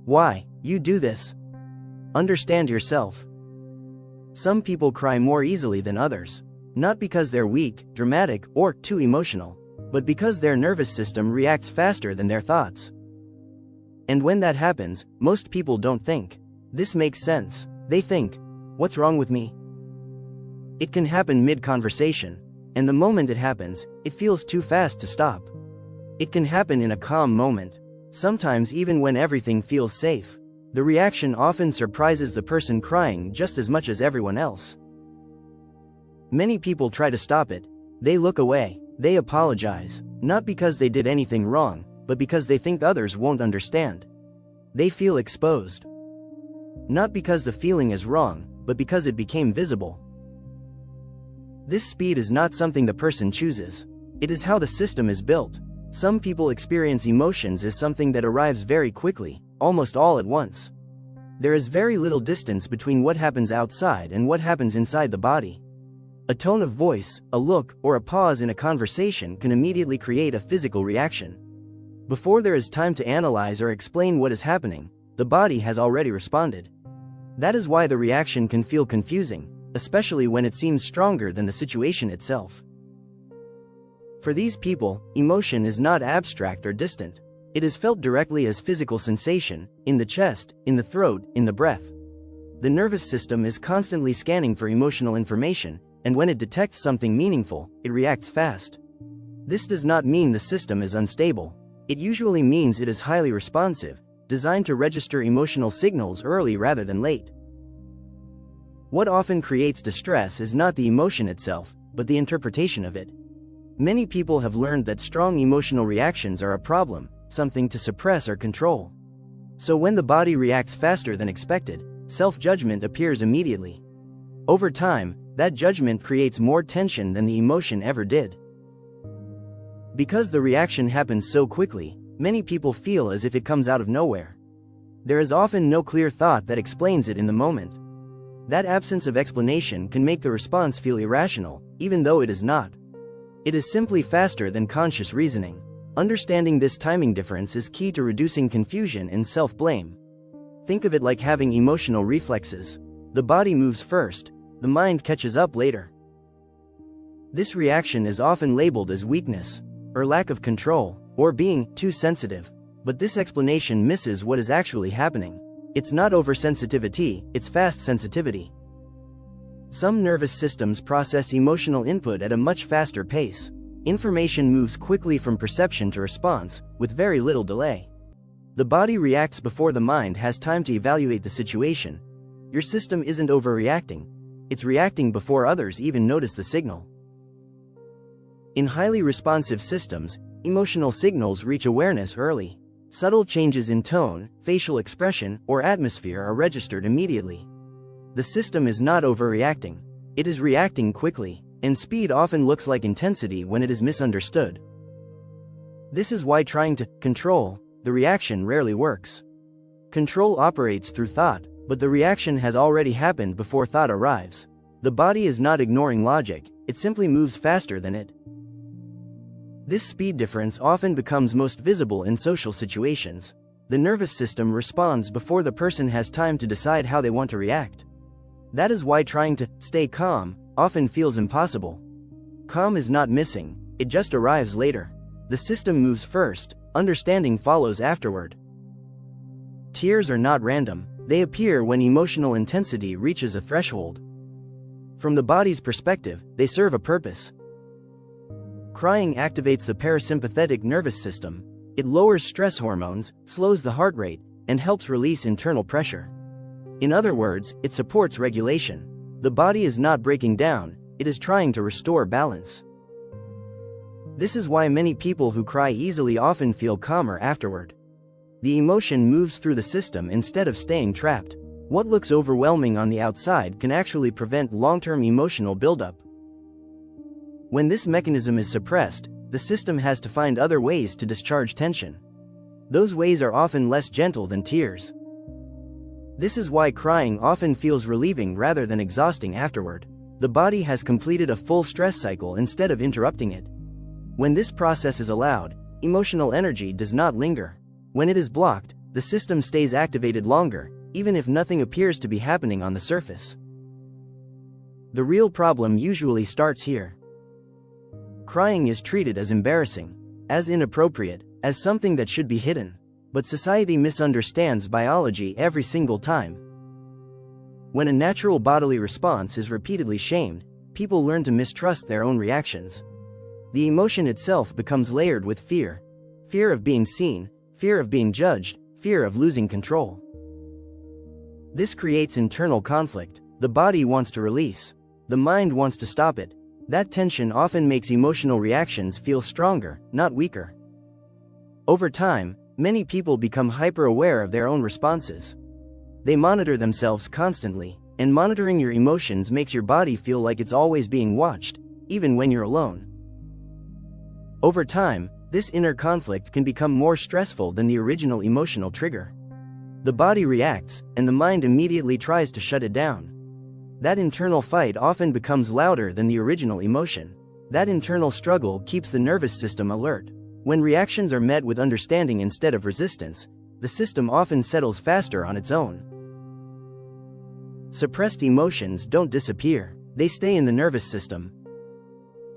Why you do this? Understand yourself. Some people cry more easily than others, not because they're weak, dramatic, or too emotional, but because their nervous system reacts faster than their thoughts. And when that happens, most people don't think, "This makes sense." They think, "What's wrong with me?" It can happen mid-conversation, and the moment it happens, it feels too fast to stop. It can happen in a calm moment, sometimes even when everything feels safe. The reaction often surprises the person crying just as much as everyone else. Many people try to stop it. They look away, they apologize, not because they did anything wrong, but because they think others won't understand. They feel exposed. Not because the feeling is wrong, but because it became visible. This speed is not something the person chooses. It is how the system is built. Some people experience emotions as something that arrives very quickly, almost all at once. There is very little distance between what happens outside and what happens inside the body. A tone of voice, a look, or a pause in a conversation can immediately create a physical reaction. Before there is time to analyze or explain what is happening, the body has already responded. That is why the reaction can feel confusing, especially when it seems stronger than the situation itself. For these people, emotion is not abstract or distant. It is felt directly as physical sensation, in the chest, in the throat, in the breath. The nervous system is constantly scanning for emotional information, and when it detects something meaningful, it reacts fast. This does not mean the system is unstable. It usually means it is highly responsive, designed to register emotional signals early rather than late. What often creates distress is not the emotion itself, but the interpretation of it. Many people have learned that strong emotional reactions are a problem, something to suppress or control. So when the body reacts faster than expected, self-judgment appears immediately. Over time, that judgment creates more tension than the emotion ever did. Because the reaction happens so quickly, many people feel as if it comes out of nowhere. There is often no clear thought that explains it in the moment. That absence of explanation can make the response feel irrational, even though it is not. It is simply faster than conscious reasoning. Understanding this timing difference is key to reducing confusion and self-blame. Think of it like having emotional reflexes. The body moves first, the mind catches up later. This reaction is often labeled as weakness, or lack of control, or being too sensitive. But this explanation misses what is actually happening. It's not oversensitivity, it's fast sensitivity. Some nervous systems process emotional input at a much faster pace. Information moves quickly from perception to response, with very little delay. The body reacts before the mind has time to evaluate the situation. Your system isn't overreacting. It's reacting before others even notice the signal. In highly responsive systems, emotional signals reach awareness early. Subtle changes in tone, facial expression, or atmosphere are registered immediately. The system is not overreacting. It is reacting quickly, and speed often looks like intensity when it is misunderstood. This is why trying to control the reaction rarely works. Control operates through thought, but the reaction has already happened before thought arrives. The body is not ignoring logic, it simply moves faster than it. This speed difference often becomes most visible in social situations. The nervous system responds before the person has time to decide how they want to react. That is why trying to stay calm often feels impossible. Calm is not missing, it just arrives later. The system moves first, understanding follows afterward. Tears are not random, they appear when emotional intensity reaches a threshold. From the body's perspective, they serve a purpose. Crying activates the parasympathetic nervous system. It lowers stress hormones, slows the heart rate, and helps release internal pressure. In other words, it supports regulation. The body is not breaking down, it is trying to restore balance. This is why many people who cry easily often feel calmer afterward. The emotion moves through the system instead of staying trapped. What looks overwhelming on the outside can actually prevent long-term emotional buildup. When this mechanism is suppressed, the system has to find other ways to discharge tension. Those ways are often less gentle than tears. This is why crying often feels relieving rather than exhausting afterward. The body has completed a full stress cycle instead of interrupting it. When this process is allowed, emotional energy does not linger. When it is blocked, the system stays activated longer, even if nothing appears to be happening on the surface. The real problem usually starts here. Crying is treated as embarrassing, as inappropriate, as something that should be hidden. But society misunderstands biology every single time. When a natural bodily response is repeatedly shamed, people learn to mistrust their own reactions. The emotion itself becomes layered with fear. Fear of being seen, fear of being judged, fear of losing control. This creates internal conflict. The body wants to release. The mind wants to stop it. That tension often makes emotional reactions feel stronger, not weaker. Over time, many people become hyper-aware of their own responses. They monitor themselves constantly, and monitoring your emotions makes your body feel like it's always being watched, even when you're alone. Over time, this inner conflict can become more stressful than the original emotional trigger. The body reacts, and the mind immediately tries to shut it down. That internal fight often becomes louder than the original emotion. That internal struggle keeps the nervous system alert. When reactions are met with understanding instead of resistance, the system often settles faster on its own. Suppressed emotions don't disappear, they stay in the nervous system,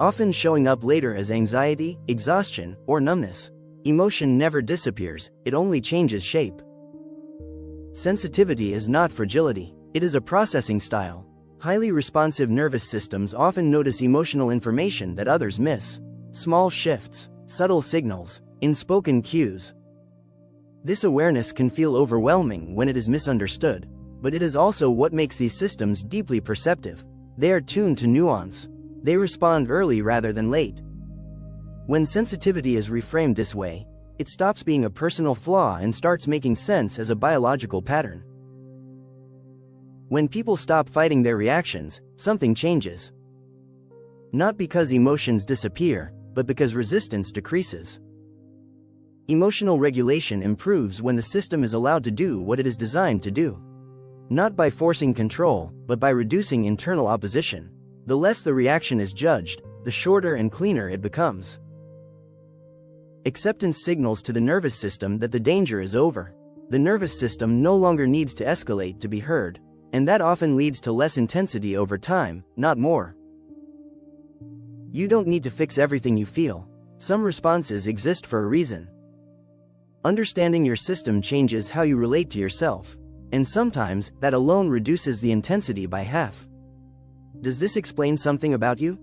often showing up later as anxiety, exhaustion, or numbness. Emotion never disappears, it only changes shape. Sensitivity is not fragility, it is a processing style. Highly responsive nervous systems often notice emotional information that others miss. Small shifts, subtle signals, unspoken cues. This awareness can feel overwhelming when it is misunderstood, but it is also what makes these systems deeply perceptive. They are tuned to nuance. They respond early rather than late. When sensitivity is reframed this way, it stops being a personal flaw and starts making sense as a biological pattern. When people stop fighting their reactions, something changes. Not because emotions disappear, but because resistance decreases. Emotional regulation improves when the system is allowed to do what it is designed to do. Not by forcing control, but by reducing internal opposition. The less the reaction is judged, the shorter and cleaner it becomes. Acceptance signals to the nervous system that the danger is over. The nervous system no longer needs to escalate to be heard, and that often leads to less intensity over time, not more. You don't need to fix everything you feel. Some responses exist for a reason. Understanding your system changes how you relate to yourself, and sometimes that alone reduces the intensity by half. Does this explain something about you?